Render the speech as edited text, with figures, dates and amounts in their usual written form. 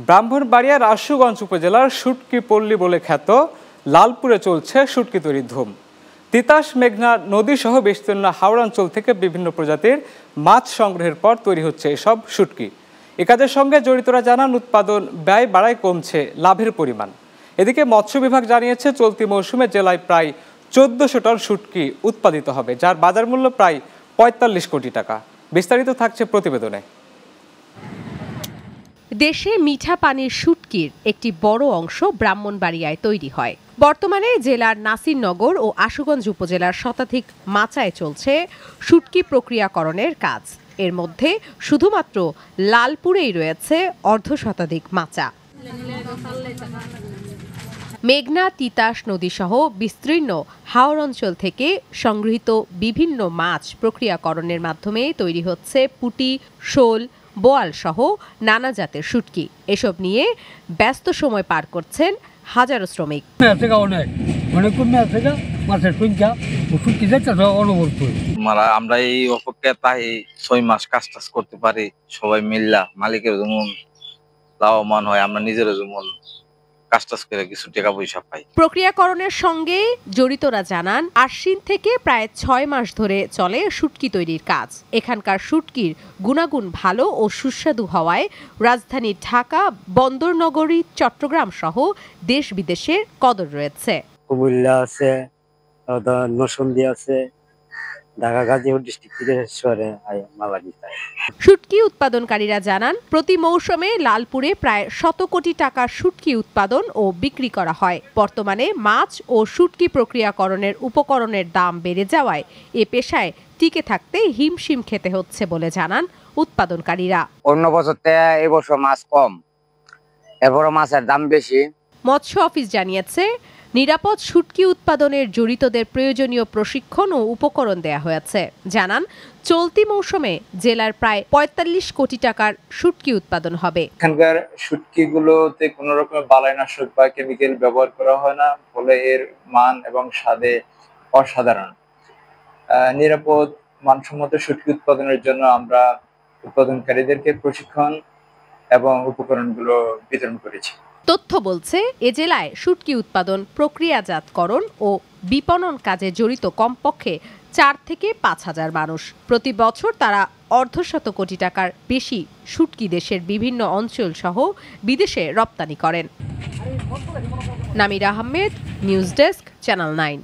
ব্রাহ্মণবাড়িয়ার আশুগঞ্জ উপজেলার শুটকি পল্লী বলে খ্যাত লালপুরে চলছে শুটকি তৈরির ধুম। তিতাস মেঘনা নদী সহ বিস্তীর্ণ হাওড়াঞ্চল থেকে বিভিন্ন প্রজাতির মাছ সংগ্রহের পর তৈরি হচ্ছে এসব শুটকি। এ কাজের সঙ্গে জড়িতরা জানান উৎপাদন ব্যয় বাড়ায় কমছে লাভের পরিমাণ। এদিকে মৎস্য বিভাগ জানিয়েছে চলতি মৌসুমে জেলায় প্রায় ১৪০০ টন শুটকি উৎপাদিত হবে, যার বাজার মূল্য প্রায় ৪৫ কোটি টাকা। বিস্তারিত থাকছে প্রতিবেদনে। দেশে মিঠা পানির শুটকির একটি বড় অংশ ব্রাহ্মণবাড়িয়ায় তৈরি হয়। বর্তমানে জেলার নাসিরনগর ও আশুগঞ্জ উপজেলার শতাধিক মাচায় চলছে শুটকি প্রক্রিয়াকরণের কাজ। এর মধ্যে শুধুমাত্র লালপুরেই রয়েছে অর্ধশতাধিক মাচা। মেঘনা তিতাস নদীসহ বিস্তীর্ণ হাওর অঞ্চল থেকে সংগৃহীত বিভিন্ন মাছ প্রক্রিয়াকরণের মাধ্যমে তৈরি হচ্ছে পুঁটি, শোল, বোয়াল সহ নানা জাতের শুটকি। এসব নিয়ে ব্যস্ত সময় পার করছেন হাজারো শ্রমিক। আমরা এই অপেক্ষায় তাই ৬ মাস কাজ করতে পারি, সবাই মিল্লা মালিকের যেমন লাভবান হয়, আমরা নিজেরা যেমন কাজ করে কিছু টাকা পয়সা পাই। প্রক্রিয়াকরণের সঙ্গে জড়িতরা জানান আশ্বিন থেকে প্রায় ৬ মাস ধরে চলে শুটকি তৈরির কাজ। এখানকার শুটকির গুণাগুণ ভালো ও সুস্বাদু হওয়ায় রাজধানী ঢাকা, বন্দরনগরী চট্টগ্রাম সহ দেশ বিদেশের কদর রয়েছে। কুমিল্লা আছে, নরসিংদী আছে, ঢাকা গাজীপুর ডিস্ট্রিক্ট থেকে শহরে মাল যায়। শুটকি উৎপাদনকারীরা জানান প্রতি মৌসুমে লালপুরে প্রায় ১০০ কোটি টাকার শুটকি উৎপাদন ও বিক্রি করা হয়। বর্তমানে মাছ ও শুটকি প্রক্রিয়াকরণের উপকরণের দাম বেড়ে যাওয়ায় এ পেশায় টিকে থাকতে হিমশিম খেতে হচ্ছে বলে জানান উৎপাদনকারীরা। অন্য বছর থেকে এবছর মাছ কম, এরপর মাছের দাম বেশি। মৎস্য অফিস জানিয়েছে নিরাপদ শুটকি উৎপাদনের জড়িতদের প্রয়োজনীয় প্রশিক্ষণ ও উপকরণ দেয়া হয়েছে। জানান চলতি মৌসুমে জেলার প্রায় ৪৫ কোটি টাকার শুটকি উৎপাদন হবে। এখানকার শুটকিগুলোতে কোনো রকমের বালাইনাশক বা কেমিক্যাল ব্যবহার করা হয় না, ফলে এর মান এবং স্বাদে অসাধারণ। নিরাপদ মানসম্মত শুটকি উৎপাদনের জন্য আমরা উৎপাদনকারীদেরকে প্রশিক্ষণ এবং উপকরণগুলো বিতরণ করেছি। তথ্য বলছে এ জেলায় শুটকি উৎপাদন, প্রক্রিয়াজাতকরণ ও বিপণন কাজে জড়িত কমপক্ষে ৪ থেকে ৫ হাজার মানুষ। প্রতি বছর তারা অর্ধশত কোটি টাকার বেশি শুটকি দেশের বিভিন্ন অঞ্চল সহ বিদেশে রপ্তানি করেন। নামির আহমেদ, নিউজ ডেস্ক, চ্যানেল ৯।